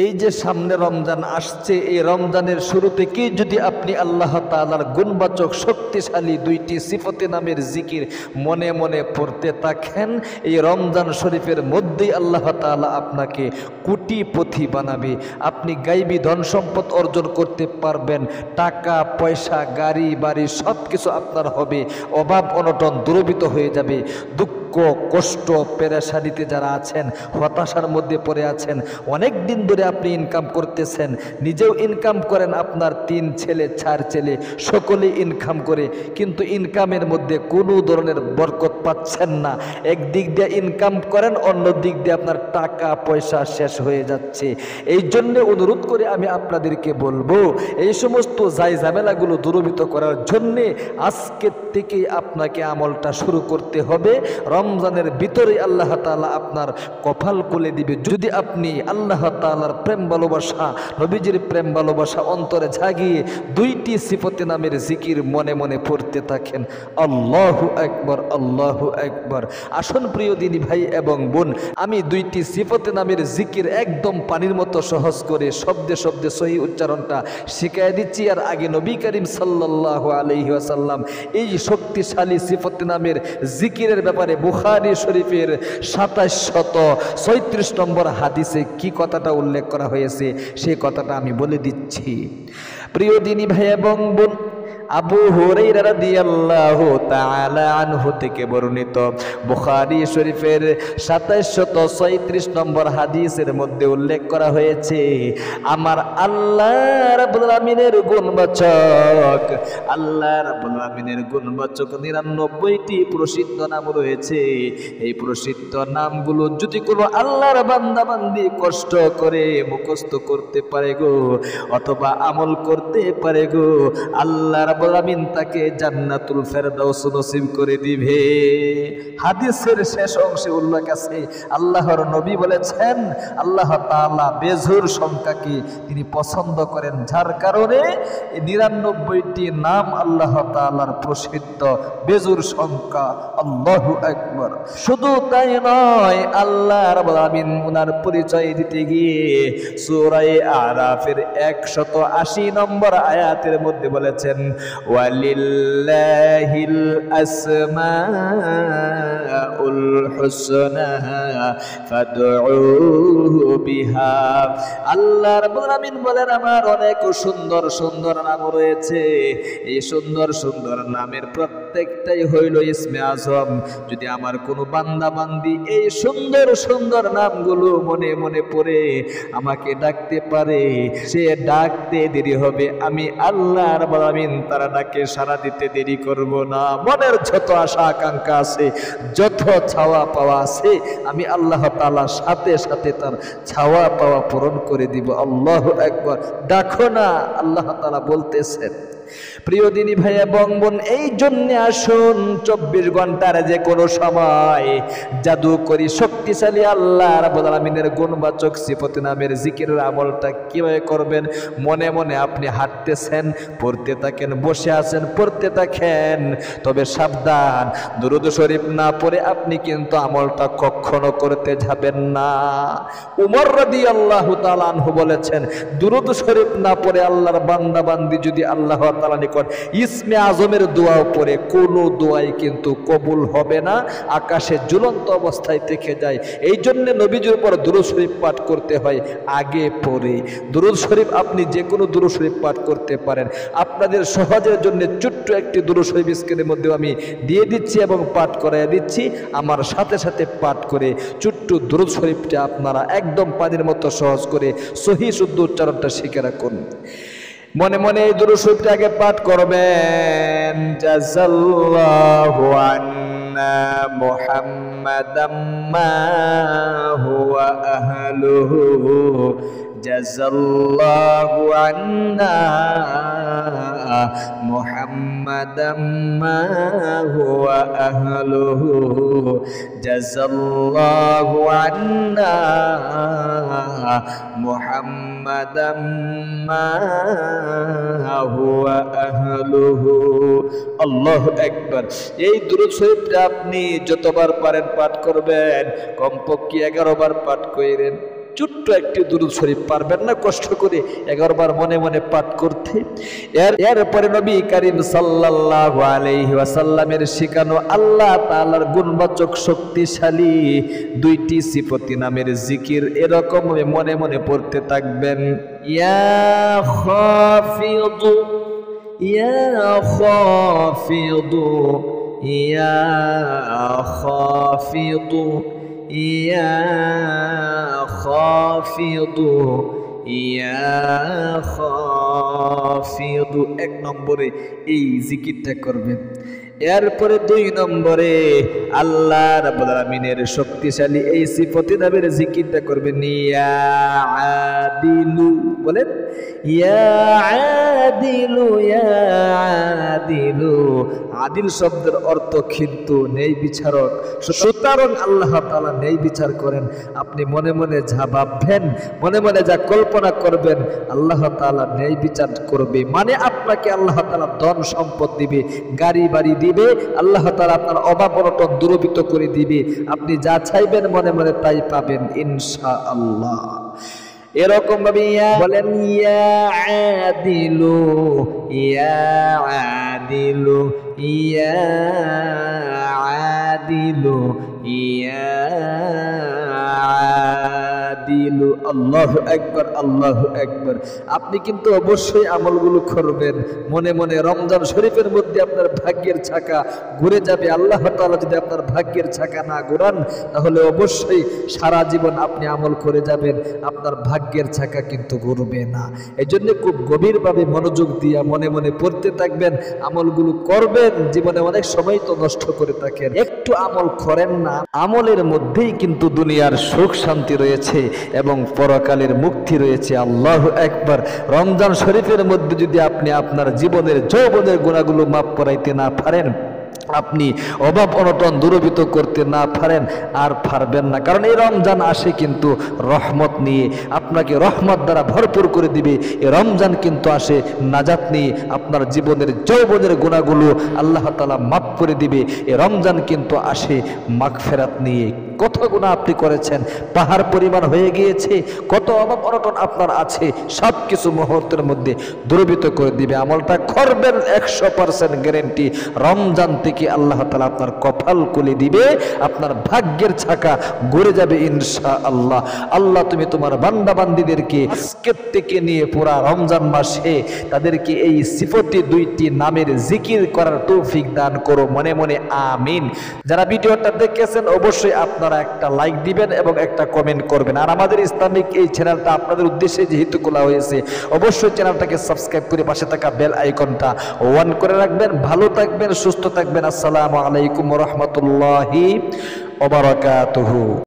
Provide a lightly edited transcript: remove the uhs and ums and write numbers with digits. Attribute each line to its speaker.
Speaker 1: এই যে সামনে রমজান আসছে, এই রমজানের শুরু থেকেই যদি আপনি আল্লাহ তাআলার গুণবাচক শক্তিশালী দুইটি সিফতে নামের জিকির মনে মনে পড়তে থাকেন, এই রমজান শরীফের মধ্যেই আল্লাহ তাআলা আপনাকে কোটিপতি বানাবে। আপনি গায়বী ধন সম্পদ অর্জন করতে পারবেন, টাকা পয়সা গাড়ি বাড়ি সব কিছু আপনার হবে, অভাব অনটন দূরীভূত হয়ে যাবে। দুঃখ কষ্ট পেরেশানিতে যারা আছেন, হতাশার মধ্যে পড়ে আছেন, অনেক দিন ধরে আপনি ইনকাম করতেছেন, নিজেও ইনকাম করেন, আপনার 3 ছেলে 4 ছেলে সকলেই ইনকাম করে, কিন্তু ইনকামের মধ্যে কোনো ধরনের বরকত পাচ্ছেন না। একদিক দিয়ে ইনকাম করেন, অন্য দিক দিয়ে আপনার টাকা পয়সা শেষ হয়ে যাচ্ছে। এই জন্য অনুরোধ করে আমি আপনাদেরকে বলবো, এই সমস্ত জায় ঝামেলাগুলো দূরীভূত করার জন্যে আজকের থেকেই আপনাকে আমলটা শুরু করতে হবে। রমজানের ভিতরে আল্লাহ তাআলা আপনার কপাল খুলে দিবে যদি আপনি আল্লাহ তাআলার প্রেম ভালোবাসা, নবীজির প্রেম ভালোবাসা অন্তরে জাগিয়ে দুইটি সিফতে নামের জিকির মনে মনে পড়তে থাকেন। আল্লাহু আকবার, আল্লাহু আকবার। আসুন প্রিয় দিনী ভাই এবং বোন, আমি দুইটি সিফতে নামের জিকির একদম পানির মতো সহজ করে শব্দে শব্দে সহি উচ্চারণটা শিখিয়ে দিচ্ছি। আর আগে নবী করিম সাল্লাল্লাহু আলাইহি ওয়াসাল্লাম এই শক্তিশালী সিফতে নামের জিকিরের ব্যাপারে বুখারী শরীফের 2736 নম্বর হাদিসে কি কথাটা উল্লেখ করা হয়েছে সেই কথাটা আমি বলে দিচ্ছি। প্রিয় দিনী ভাই এবং বোন, আবু হুরায়রা রাদিয়াল্লাহু তাআলা আনহু থেকে বর্ণিত বুখারী শরীফের 2736 নম্বর হাদিসের মধ্যে উল্লেখ করা হয়েছে, আমার আল্লাহ রাব্বুল আলামিনের গুণবাচক, আল্লাহ রাব্বুল আলামিনের গুণবাচক 99টি প্রসিদ্ধ নাম রয়েছে। এই প্রসিদ্ধ নামগুলো যদি কোনো আল্লাহর বান্দা বান্দি কষ্ট করে মুখস্থ করতে পারে গো, অথবা আমল করতে পারে গো, আল্লাহ রাব্বুল আমিন তাকে জান্নাতুল ফেরদাউস নসিব করে দিবে। হাদিসের শেষ অংশে উল্লেখ আছে, আল্লাহর নবী বলেছেন আল্লাহ তাআলা বেজোর সংখ্যাকে তিনি পছন্দ করেন, যার কারণে 99টি নাম আল্লাহ তাআলার প্রসিদ্ধ বেজোর সংখ্যা। আল্লাহু আকবার। শুধু তাই নয়, আল্লাহ রাব্বুল আমিন ওনার পরিচয় দিতে গিয়ে সূরা আরাফের 180 নম্বর আয়াতের মধ্যে বলেছেন, ওয়ালিল্লাহিল আসমাউল হুসনা ফাদউহু বিহা। আল্লাহ রাব্বুল আমিন বলেন আমার অনেক সুন্দর সুন্দর নাম রয়েছে, এই সুন্দর সুন্দর নামের প্রত্যেকটাই হইল ইসমে আজম। যদি আমার কোনো বান্দা বান্দি এই সুন্দর সুন্দর নামগুলো মনে মনে পড়ে আমাকে ডাকতে পারে, সে ডাকতে দেরি হবে, আমি আল্লাহ রাব্বুল আমিন তার ডাকে সাড়া দিতে দেরি করব না। মনের যত আশা আকাঙ্ক্ষা আছে, যত চাওয়া পাওয়া আছে, আমি আল্লাহ তাআলা সাথে সাথে তার চাওয়া পাওয়া পূরণ করে দিব। আল্লাহু আকবার। ডাকো না, আল্লাহ তাআলা বলতেছেন। প্রিয় দিনী ভাই এবং বোন, এই জন্যে আসুন 24 ঘন্টার যে কোনো সময় জাদু করি শক্তিশালী আল্লাহ রাব্বুল আলামিনের গুণবাচক সিফতে নামের জিকিরের আমলটা কিভাবে করবেন। মনে মনে আপনি হাঁটতেছেন, পড়তে থাকেন, বসে আছেন, পড়তে থাকেন, তবে সাবধান, দুরূদ শরীফ না পড়ে আপনি কিন্তু আমলটা কখনো করতে যাবেন না। উমর রাদিয়াল্লাহু তাআলা আনহু বলেছেন, দুরূদ শরীফ না পড়ে আল্লাহর বান্দা বান্দি যদি আল্লাহ তাআলা নিকট ইসমে আজমের দোয়াও পড়ে, কোনো দোয়াই কিন্তু কবুল হবে না, আকাশে ঝুলন্ত অবস্থায় থেকে যায়। এই জন্য নবীজির উপর দুরূদ শরীফ পাঠ করতে হয় আগে পড়ে। দুরূদ শরীফ আপনি যে কোনো দুরূদ শরীফ পাঠ করতে পারেন। আপনাদের সহজের জন্য ছোট্ট একটি দুরূদ শরীফ স্ক্রিনের মধ্যে আমি দিয়ে দিচ্ছি এবং পাঠ করাইয়া দিচ্ছি। আমার সাথে সাথে পাঠ করে ছোট্ট দুরূদ শরীফটা আপনারা একদম পানির মতো সহজ করে সহিহ শুদ্ধ উচ্চারণটা শিখে রাখুন। মনে মনে এই দুরূদ শরীফটা আগে পাঠ করবেন। জাযাল্লাহু আন্না মুহাম্মাদাম মা হুয়া আহলুহু, জাযাল্লাহু আন্না মুহাম্মাদাম মা হুয়া আহলুহু, জাযাল্লাহু আন্না মুহাম্মাদাম মা হুয়া আহলুহু। আল্লাহু আকবার। এই দুরূদ শরীফটা আপনি যতবার পারেন পাঠ করবেন, কমপক্ষে 11 বার পাঠ করেন। ছোট্ট একটি দুরূদ শরীফ পারবেন না কষ্ট করে 11 বার মনে মনে পাঠ করতে? এরপরে নবী করিম সাল্লাল্লাহু আলাইহি ওয়াসাল্লামের শেখানো আল্লাহ তাআলার গুণবাচক শক্তিশালী 2টি সিফতি নামের জিকির এরকম মনে মনে পড়তে থাকবেন। ইয়া খাফিদু ইয়া খাফিদু ইয়া খাফিদু ইয়া খাফিদু ইয়া খাফিদু। 1 নম্বরে এই জিকিরটা করবেন। এরপরে 2 নম্বরে আল্লাহ রাব্বুল আলামিনের শক্তিশালী এই সিফতি নামের জিকিরটা করবেন। ইয়া আদিলু, বলেন ইয়া আদিলু ইয়া আদিলু। আদিল শব্দের অর্থ কিন্তু ন্যায় বিচারক। সুতরাং আল্লাহ তাআলা ন্যায় বিচার করেন। আপনি মনে মনে যা ভাববেন, মনে মনে যা কল্পনা করবেন, আল্লাহ তাআলা ন্যায় বিচার করবে। মানে আপনাকে আল্লাহ তাআলা ধন সম্পদ দিবে, গাড়ি বাড়ি দিবে, আল্লাহ তাআলা আপনার অভাব অনটন দূরীভূত করে দিবে। আপনি যা চাইবেন মনে মনে তাই পাবেন ইনশাআল্লাহ। এরকম ভাবে বলেন ইয়া আদিলু ইয়া আদিলু ইয়া আদিলু ইয়া আদিলু। আল্লাহু আকবার আল্লাহু আকবার। আপনি কিন্তু অবশ্যই আমলগুলো করবেন মনে মনে। রমজান শরীফের মধ্যে আপনার ভাগ্যের চাকা ঘুরে যাবে। আল্লাহ তাআলা যদি আপনার ভাগ্যের চাকা না ঘোরান তাহলে অবশ্যই সারা জীবন আপনি আমল করে যাবেন, আপনার ভাগ্যের চাকা কিন্তু ঘুরবে না। এজন্য খুব গভীরভাবে মনোযোগ দিয়ে মনে মনে পড়তে থাকবেন, আমলগুলো করবেন। জীবনে অনেক সময় তো নষ্ট করে থাকেন, একটু আমল করেন না। আমলের মধ্যেই কিন্তু দুনিয়ার সুখ শান্তি রয়েছে এবং পরকালের মুক্তি রয়েছে। আল্লাহু আকবার। রমজান শরীফের মধ্যে যদি আপনি আপনার জীবনের যৌবনের গুনাহগুলো মাফ করাইতে না পারেন, আপনি অভাব অনটন দূরীভূত করতে না পারেন, আর পারবেন না। কারণ এই রমজান আসে কিন্তু রহমত নিয়ে, আপনাকে রহমত দ্বারা ভরপুর করে দিবে। এই রমজান কিন্তু আসে নাজাত নিয়ে, আপনার জীবনের যৌবনের গুনাহগুলো আল্লাহ তাআলা মাফ করে দিবে। এই রমজান কিন্তু আসে মাগফিরাত নিয়ে। কত গুনাহ আপনি করেছেন, পাহাড় পরিমাণ হয়ে গিয়েছে, কত অভাব অনটন আপনার আছে, সব কিছু মুহূর্তের মধ্যে দূরীভূত করে দিবে। আমলটা করবেন 100% গ্যারান্টি। রমজান থেকে আল্লাহ তাআলা আপনার কপাল খুলে দিবে, আপনার ভাগ্যের চাকা ঘুরে যাবে ইনশাআল্লাহ। আল্লাহ তুমি তোমার বান্দা বান্দীদেরকে আজকের থেকে নিয়ে পুরা রমজান মাসে তাদেরকে এই সিফতি 2টি নামের জিকির করার তৌফিক দান করো, মনে মনে আমিন। যারা ভিডিওটা দেখেছেন অবশ্যই আপনারা একটা লাইক দিবেন এবং একটা কমেন্ট করবেন। আর আমাদের ইসলামিক এই চ্যানেলটা আপনাদের উদ্দেশ্যে যেহেতু খোলা হয়েছে, অবশ্যই চ্যানেলটাকে সাবস্ক্রাইব করে পাশে থাকা বেল আইকনটা অন করে রাখবেন। ভালো থাকবেন, সুস্থ থাকবেন। আসসালামু আলাইকুম ওয়া রাহমাতুল্লাহি ওয়া বারাকাতুহু।